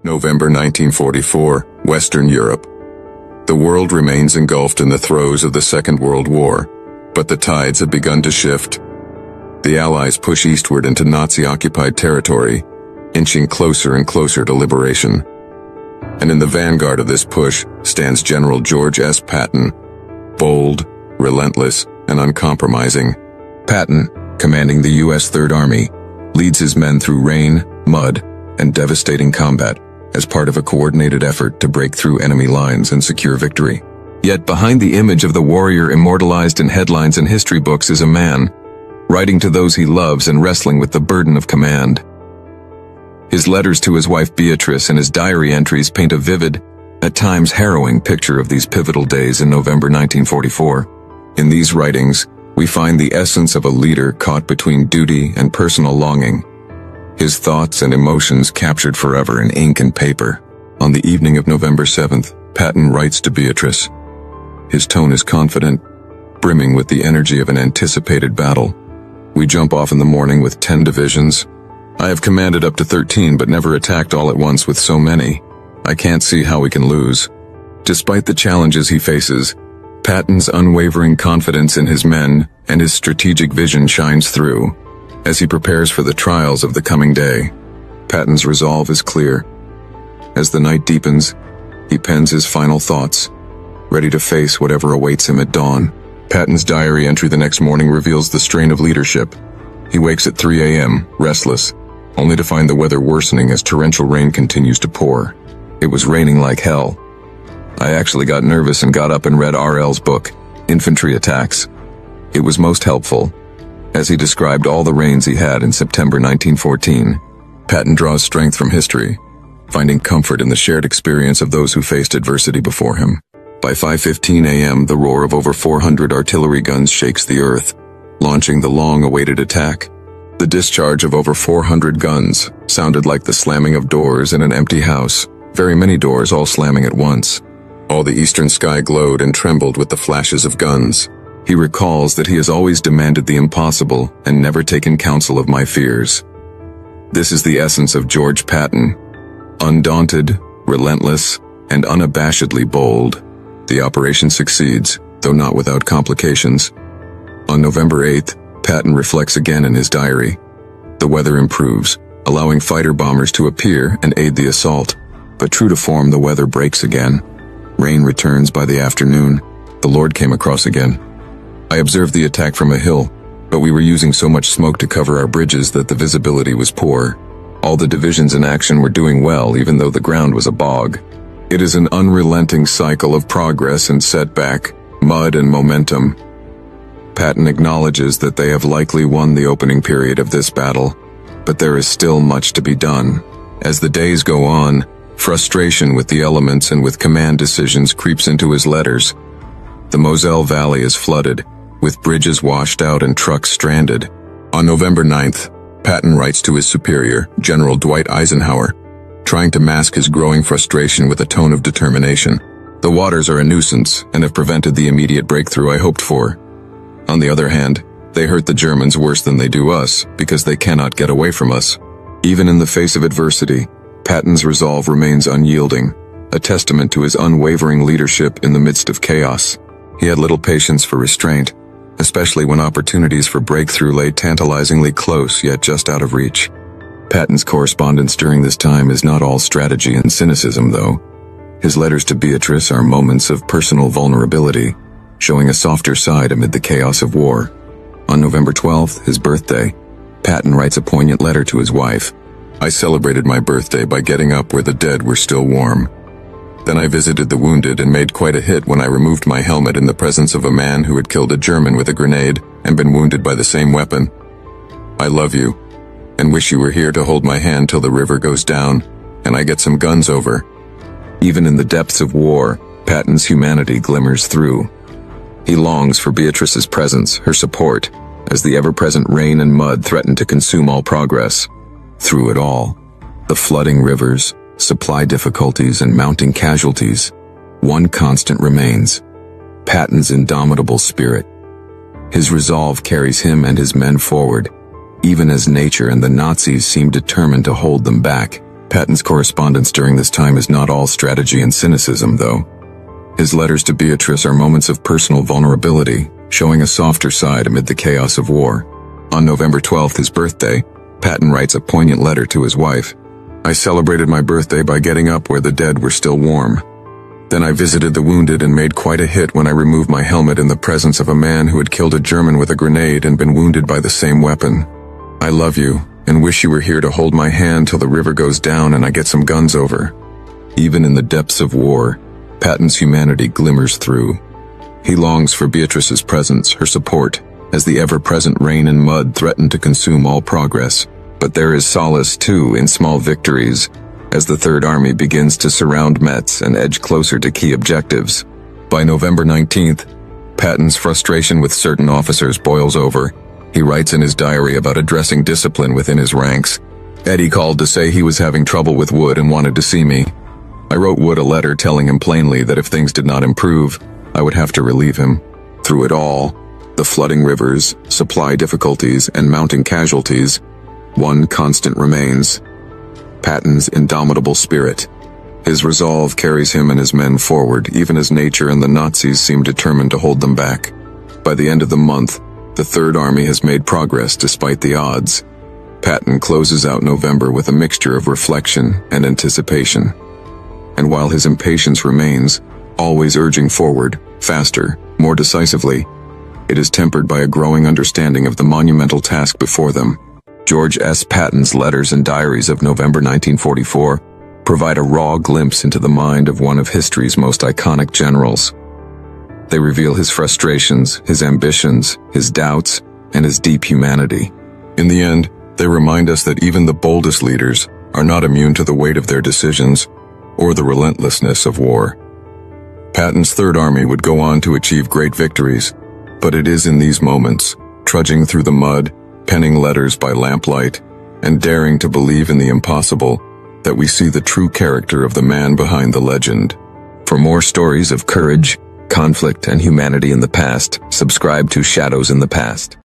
November 1944, Western Europe. The world remains engulfed in the throes of the Second World War, but the tides have begun to shift. The Allies push eastward into Nazi-occupied territory, inching closer and closer to liberation. And in the vanguard of this push stands General George S. Patton, bold, relentless, and uncompromising. Patton, commanding the U.S. Third Army, leads his men through rain, mud, and devastating combat as part of a coordinated effort to break through enemy lines and secure victory. Yet behind the image of the warrior immortalized in headlines and history books is a man, writing to those he loves and wrestling with the burden of command. His letters to his wife Beatrice and his diary entries paint a vivid, at times harrowing picture of these pivotal days in November 1944. In these writings, we find the essence of a leader caught between duty and personal longing. His thoughts and emotions captured forever in ink and paper. On the evening of November 7th, Patton writes to Beatrice. His tone is confident, brimming with the energy of an anticipated battle. We jump off in the morning with 10 divisions. I have commanded up to 13 but never attacked all at once with so many. I can't see how we can lose. Despite the challenges he faces, Patton's unwavering confidence in his men and his strategic vision shines through. As he prepares for the trials of the coming day, Patton's resolve is clear. As the night deepens, he pens his final thoughts, ready to face whatever awaits him at dawn. Patton's diary entry the next morning reveals the strain of leadership. He wakes at 3 a.m., restless, only to find the weather worsening as torrential rain continues to pour. It was raining like hell. I actually got nervous and got up and read RL's book, Infantry Attacks. It was most helpful, as he described all the rains he had in September 1914. Patton draws strength from history, finding comfort in the shared experience of those who faced adversity before him. By 5:15 a.m., the roar of over 400 artillery guns shakes the earth, launching the long-awaited attack. The discharge of over 400 guns sounded like the slamming of doors in an empty house, very many doors all slamming at once. All the eastern sky glowed and trembled with the flashes of guns. He recalls that he has always demanded the impossible and never taken counsel of my fears. This is the essence of George Patton. Undaunted, relentless, and unabashedly bold, the operation succeeds, though not without complications. On November 8th, Patton reflects again in his diary. The weather improves, allowing fighter bombers to appear and aid the assault. But true to form, the weather breaks again. Rain returns by the afternoon. The Lord came across again. I observed the attack from a hill, but we were using so much smoke to cover our bridges that the visibility was poor. All the divisions in action were doing well, even though the ground was a bog. It is an unrelenting cycle of progress and setback, mud and momentum. Patton acknowledges that they have likely won the opening period of this battle, but there is still much to be done. As the days go on, frustration with the elements and with command decisions creeps into his letters. The Moselle Valley is flooded, with bridges washed out and trucks stranded. On November 9th, Patton writes to his superior, General Dwight Eisenhower, trying to mask his growing frustration with a tone of determination. The waters are a nuisance and have prevented the immediate breakthrough I hoped for. On the other hand, they hurt the Germans worse than they do us because they cannot get away from us. Even in the face of adversity, Patton's resolve remains unyielding, a testament to his unwavering leadership in the midst of chaos. He had little patience for restraint, especially when opportunities for breakthrough lay tantalizingly close yet just out of reach. Patton's correspondence during this time is not all strategy and cynicism, though. His letters to Beatrice are moments of personal vulnerability, showing a softer side amid the chaos of war. On November 12th, his birthday, Patton writes a poignant letter to his wife. I celebrated my birthday by getting up where the dead were still warm. Then I visited the wounded and made quite a hit when I removed my helmet in the presence of a man who had killed a German with a grenade and been wounded by the same weapon. I love you, and wish you were here to hold my hand till the river goes down, and I get some guns over. Even in the depths of war, Patton's humanity glimmers through. He longs for Beatrice's presence, her support, as the ever-present rain and mud threaten to consume all progress. Through it all, the flooding rivers, supply difficulties, and mounting casualties, one constant remains: Patton's indomitable spirit. His resolve carries him and his men forward, even as nature and the Nazis seem determined to hold them back. Patton's correspondence during this time is not all strategy and cynicism, though. His letters to Beatrice are moments of personal vulnerability, showing a softer side amid the chaos of war. On November 12th, his birthday, Patton writes a poignant letter to his wife. "I celebrated my birthday by getting up where the dead were still warm. Then I visited the wounded and made quite a hit when I removed my helmet in the presence of a man who had killed a German with a grenade and been wounded by the same weapon. I love you and wish you were here to hold my hand till the river goes down and I get some guns over." Even in the depths of war, Patton's humanity glimmers through. He longs for Beatrice's presence, her support, as the ever-present rain and mud threaten to consume all progress. But there is solace, too, in small victories, as the Third Army begins to surround Metz and edge closer to key objectives. By November 19th, Patton's frustration with certain officers boils over. He writes in his diary about addressing discipline within his ranks. "Eddie called to say he was having trouble with Wood and wanted to see me. I wrote Wood a letter telling him plainly that if things did not improve, I would have to relieve him. Through it all, the flooding rivers, supply difficulties, and mounting casualties, one constant remains: Patton's indomitable spirit. His resolve carries him and his men forward, even as nature and the Nazis seem determined to hold them back. By the end of the month, the Third Army has made progress despite the odds. Patton closes out November with a mixture of reflection and anticipation. And while his impatience remains, always urging forward, faster, more decisively, it is tempered by a growing understanding of the monumental task before them. George S. Patton's letters and diaries of November 1944 provide a raw glimpse into the mind of one of history's most iconic generals. They reveal his frustrations, his ambitions, his doubts, and his deep humanity. In the end, they remind us that even the boldest leaders are not immune to the weight of their decisions or the relentlessness of war. Patton's Third Army would go on to achieve great victories, but it is in these moments, trudging through the mud, penning letters by lamplight, and daring to believe in the impossible, that we see the true character of the man behind the legend. For more stories of courage, conflict, and humanity in the past, subscribe to Shadows in the Past.